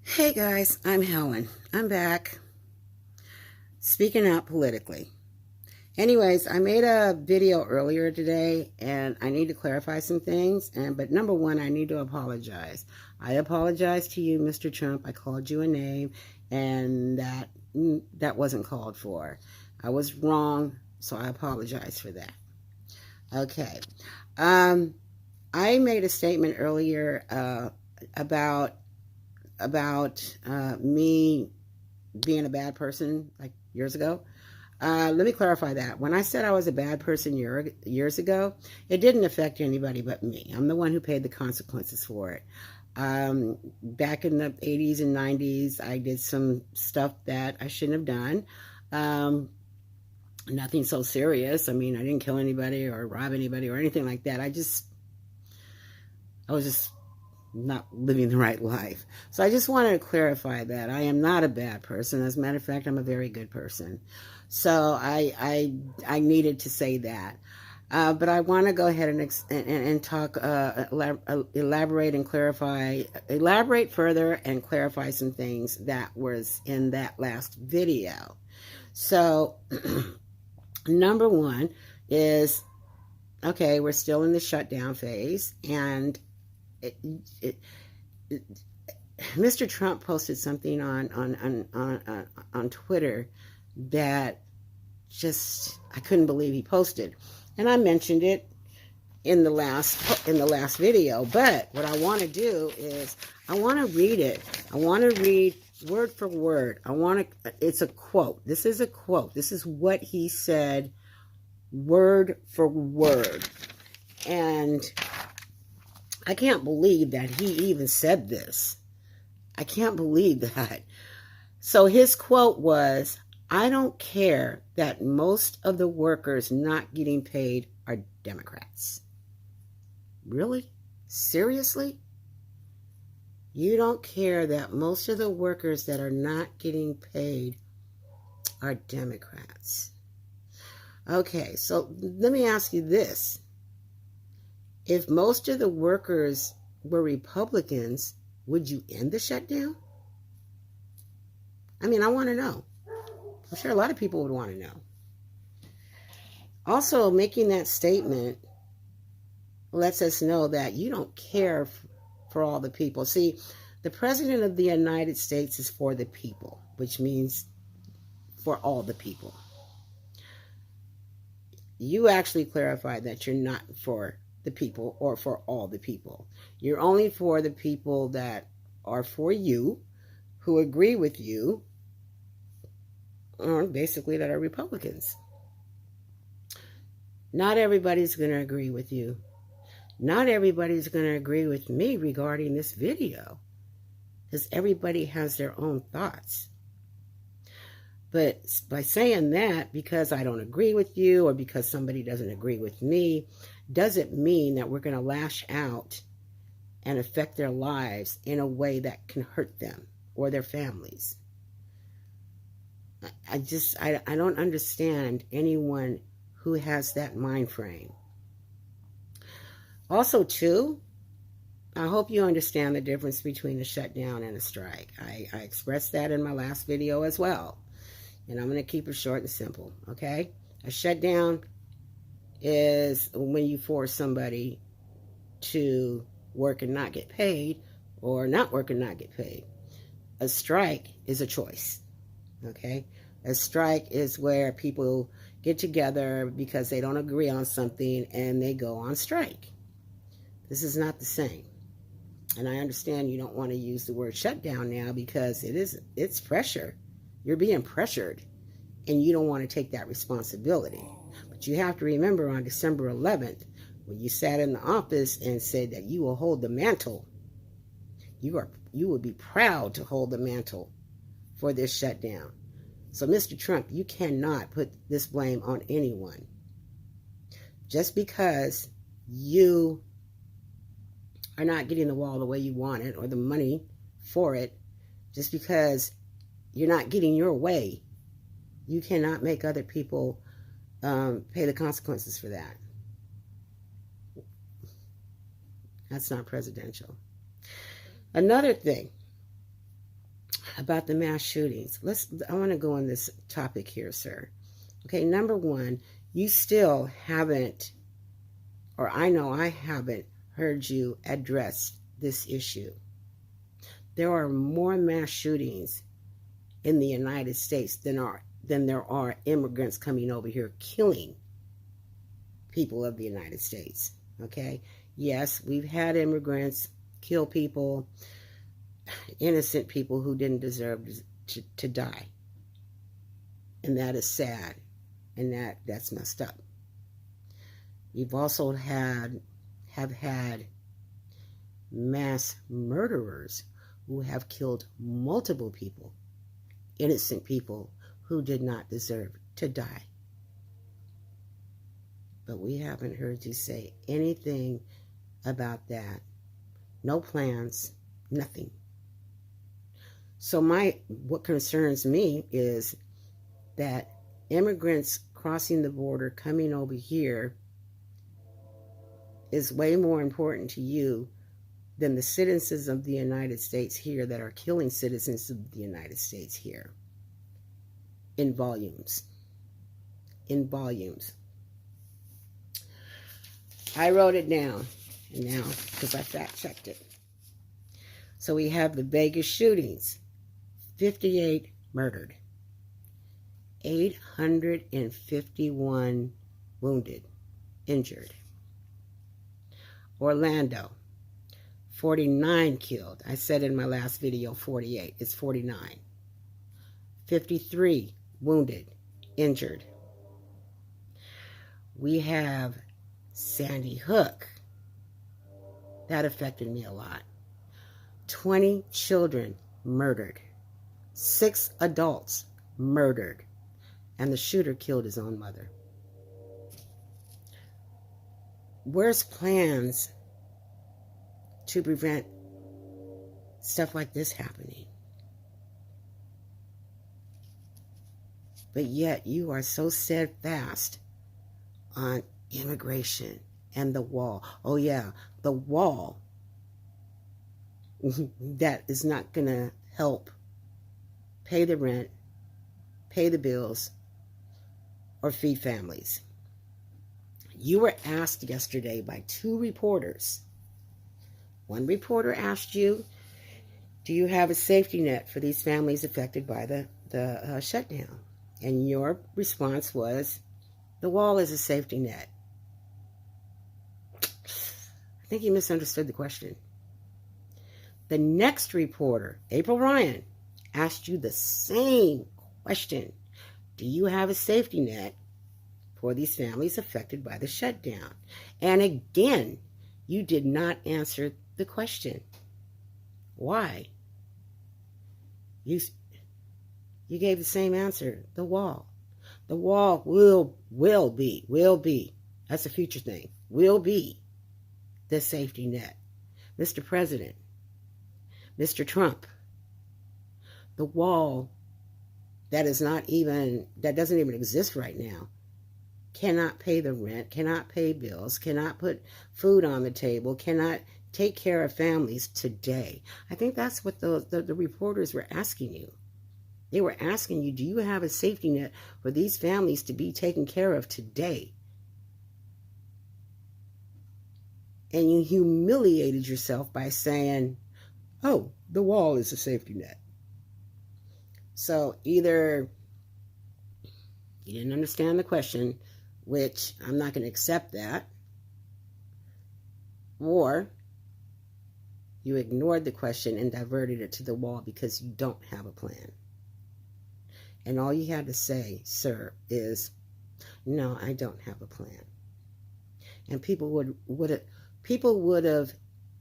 Hey guys, I'm Helen. I'm back speaking out politically. Anyways, I made a video earlier today and I need to clarify some things. But number one, I need to apologize. I apologize to you, Mr. Trump. I called you a name and that wasn't called for. I was wrong, so I apologize for that. Okay. I made a statement earlier about me being a bad person like years ago. Let me clarify that. When I said I was a bad person years ago, it didn't affect anybody but me. I'm the one who paid the consequences for it. Back in the 80s and 90s, I did some stuff that I shouldn't have done. Nothing so serious. I mean, I didn't kill anybody or rob anybody or anything like that. I was just not living the right life. So I just wanted to clarify that I am not a bad person. As a matter of fact, I'm a very good person. So I needed to say that. But I want to go ahead and talk, elaborate and clarify, elaborate further and clarify some things that was in that last video. So number one is, okay, we're still in the shutdown phase, and Mr. Trump posted something on Twitter that just I couldn't believe he posted, and I mentioned it in the last video. But what I want to do is I want to read it. I want to read word for word. It's a quote. This is a quote. This is what he said, word for word, and I can't believe that he even said this. I can't believe that. So his quote was, "I don't care that most of the workers not getting paid are Democrats." Really? Seriously? You don't care that most of the workers that are not getting paid are Democrats? Okay, so let me ask you this. If most of the workers were Republicans, would you end the shutdown? I mean, I want to know. I'm sure a lot of people would want to know. Also, making that statement lets us know that you don't care for all the people. See, the President of the United States is for the people, which means for all the people. You actually clarified that you're not for the people or for all the people. You're only for the people that are for you, who agree with you, or basically that are Republicans. Not everybody's going to agree with you. Not everybody's going to agree with me regarding this video, because everybody has their own thoughts. But by saying that, because I don't agree with you or because somebody doesn't agree with me, doesn't mean that we're going to lash out and affect their lives in a way that can hurt them or their families. I don't understand anyone who has that mind frame. Also, too, I hope you understand the difference between a shutdown and a strike. I expressed that in my last video as well. And I'm going to keep it short and simple, okay? A shutdown is when you force somebody to work and not get paid, or not work and not get paid. A strike is a choice, okay? A strike is where people get together because they don't agree on something and they go on strike. This is not the same. And I understand you don't want to use the word shutdown now because it's pressure. You're being pressured, and you don't want to take that responsibility. But you have to remember, on December 11th, when you sat in the office and said that you will hold the mantle, you would be proud to hold the mantle for this shutdown. So, Mr. Trump, you cannot put this blame on anyone. Just because you are not getting the wall the way you want it, or the money for it, just because you're not getting your way, you cannot make other people pay the consequences for that. That's not presidential. Another thing, about the mass shootings. I want to go on this topic here, sir. Okay, number one, you still haven't, or I know I haven't heard you address this issue. There are more mass shootings in the United States than there are immigrants coming over here killing people of the United States. Okay? Yes, we've had immigrants kill people, innocent people who didn't deserve to die. And that is sad. And that's messed up. You've also have had mass murderers who have killed multiple people, innocent people who did not deserve to die. But we haven't heard you say anything about that. No plans, nothing. So what concerns me is that immigrants crossing the border, coming over here, is way more important to you than the citizens of the United States here that are killing citizens of the United States here. In volumes. In volumes. I wrote it down now because I fact checked it. So we have the Vegas shootings. 58 murdered. 851 wounded, injured. Orlando, 49 killed. I said in my last video 48. It's 49. 53 wounded, injured. We have Sandy Hook. That affected me a lot. 20 children murdered. 6 adults murdered. And the shooter killed his own mother. Where's plans to prevent stuff like this happening? But yet you are so steadfast on immigration and the wall. Oh yeah, the wall that is not going to help pay the rent, pay the bills, or feed families. You were asked yesterday by 2 reporters. One reporter asked you, do you have a safety net for these families affected by the shutdown? And your response was, the wall is a safety net. I think you misunderstood the question. The next reporter, April Ryan, asked you the same question. Do you have a safety net for these families affected by the shutdown? And again, you did not answer the question. Why? You gave the same answer. The wall. The wall will be. That's a future thing. Will be the safety net. Mr. President, Mr. Trump, the wall that doesn't even exist right now, cannot pay the rent, cannot pay bills, cannot put food on the table, cannot take care of families today. I think that's what the reporters were asking you. They were asking you, do you have a safety net for these families to be taken care of today? And you humiliated yourself by saying, oh, the wall is a safety net. So either you didn't understand the question, which I'm not going to accept that, or you ignored the question and diverted it to the wall because you don't have a plan. And all you had to say, sir, is, no, I don't have a plan. And people would have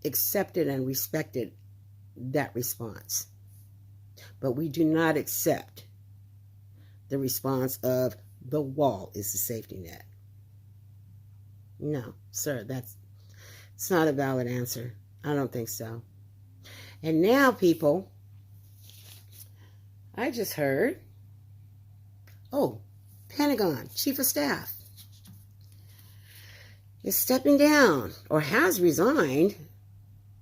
accepted and respected that response. But we do not accept the response of the wall is the safety net. No, sir, it's not a valid answer. I don't think so. And now, people, I just heard, oh, Pentagon Chief of Staff is stepping down or has resigned.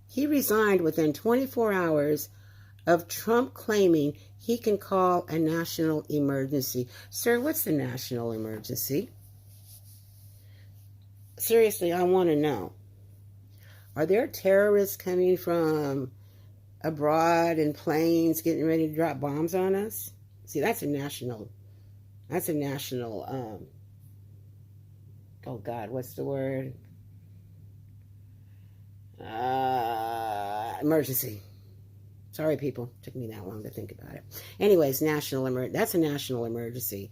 He resigned within 24 hours of Trump claiming he can call a national emergency. Sir, what's the national emergency? Seriously, I want to know. Are there terrorists coming from abroad in planes getting ready to drop bombs on us? See, that's a national, oh God, what's the word? Emergency. Sorry, people. Took me that long to think about it. Anyways, that's a national emergency.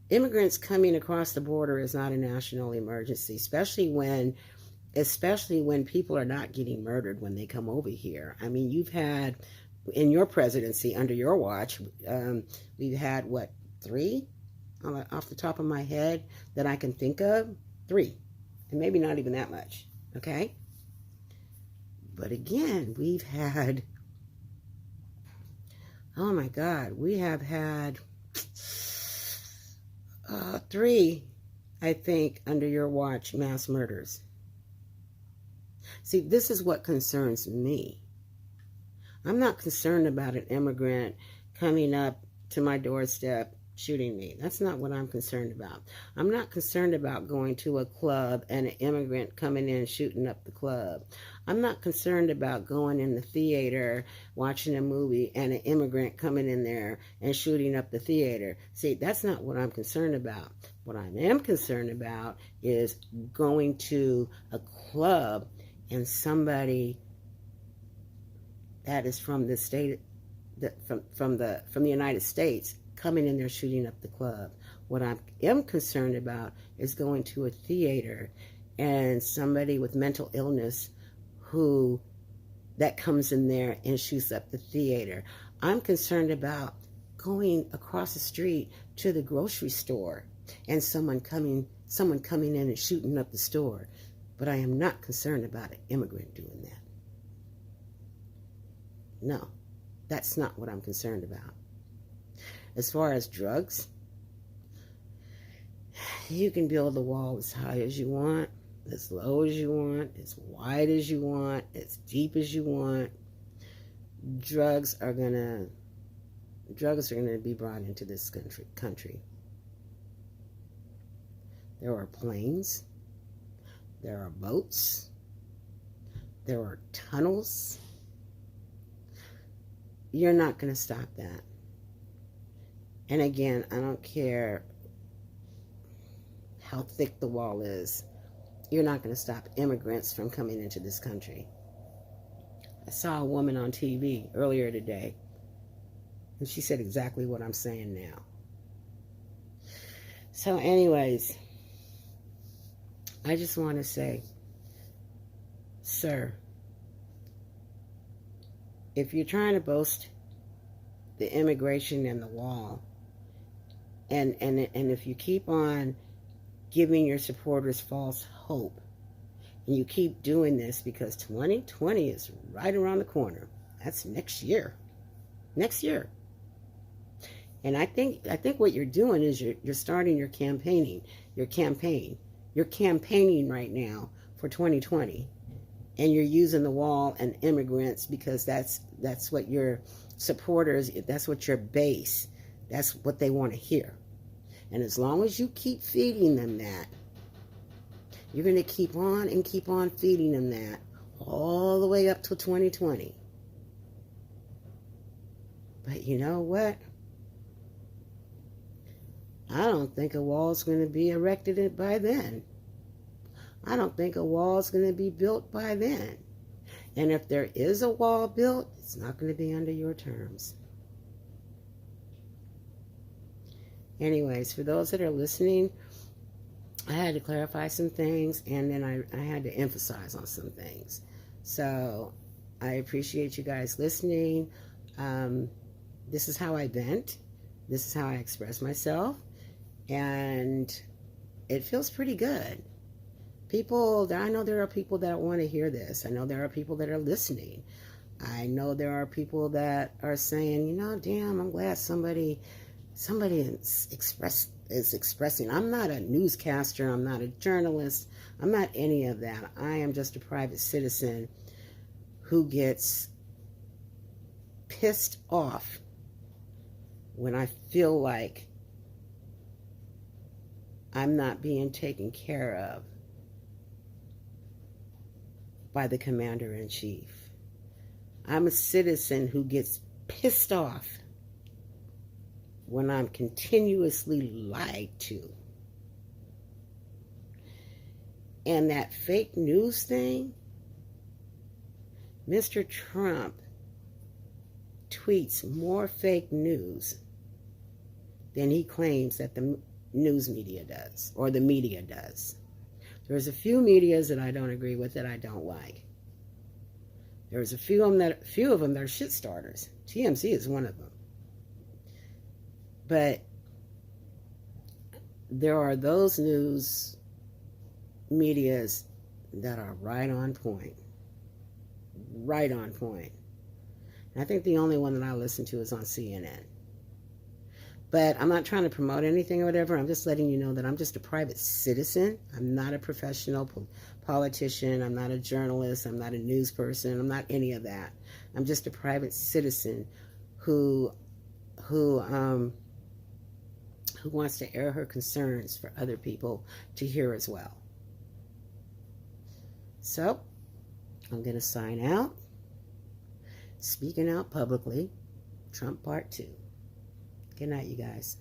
Immigrants coming across the border is not a national emergency, especially when people are not getting murdered when they come over here. I mean, you've had, in your presidency, under your watch, we've had, what, 3? Off the top of my head that I can think of? 3. And maybe not even that much, okay? But again, we've had, oh my God, we have had 3, I think, under your watch, mass murders. See, this is what concerns me. I'm not concerned about an immigrant coming up to my doorstep shooting me. That's not what I'm concerned about. I'm not concerned about going to a club and an immigrant coming in shooting up the club. I'm not concerned about going in the theater, watching a movie, and an immigrant coming in there and shooting up the theater. See, that's not what I'm concerned about. What I am concerned about is going to a club and somebody that is from the state, from the United States, coming in there shooting up the club. What I am concerned about is going to a theater and somebody with mental illness that comes in there and shoots up the theater. I'm concerned about going across the street to the grocery store and someone coming in and shooting up the store. But I am not concerned about an immigrant doing that. No, that's not what I'm concerned about. As far as drugs, you can build the wall as high as you want, as low as you want, as wide as you want, as deep as you want. Drugs are gonna be brought into this country. There are planes, there are boats, there are tunnels. You're not gonna stop that. And again, I don't care how thick the wall is. You're not going to stop immigrants from coming into this country. I saw a woman on TV earlier today, and she said exactly what I'm saying now. So anyways, I just want to say, sir, if you're trying to boast the immigration and the wall, and if you keep on giving your supporters false hope, and you keep doing this, because 2020 is right around the corner. That's next year. Next year. And I think what you're doing is you're starting your campaigning. You're campaigning right now for 2020. And you're using the wall and immigrants because that's what your supporters, that's what your base, that's what they want to hear. And as long as you keep feeding them that, you're going to keep on feeding them that all the way up to 2020. But you know what? I don't think a wall's going to be erected by then. I don't think a wall's going to be built by then. And if there is a wall built, it's not going to be under your terms. Anyways, for those that are listening, I had to clarify some things, and then I had to emphasize on some things. So I appreciate you guys listening. This is how I vent. This is how I express myself. And it feels pretty good. I know there are people that want to hear this. I know there are people that are listening. I know there are people that are saying, damn, I'm glad somebody is expressing. I'm not a newscaster. I'm not a journalist. I'm not any of that. I am just a private citizen who gets pissed off when I feel like I'm not being taken care of by the commander-in-chief. I'm a citizen who gets pissed off when I'm continuously lied to. And that fake news thing, Mr. Trump tweets more fake news than he claims that the news media does, or the media does. There's a few medias that I don't agree with, that I don't like. There's a few of them that are shit starters. TMZ is one of them. But there are those news medias that are right on point. Right on point. And I think the only one that I listen to is on CNN. But I'm not trying to promote anything or whatever. I'm just letting you know that I'm just a private citizen. I'm not a professional politician. I'm not a journalist. I'm not a news person. I'm not any of that. I'm just a private citizen who wants to air her concerns for other people to hear as well. So, I'm going to sign out. Speaking out publicly, Trump Part 2. Good night, you guys.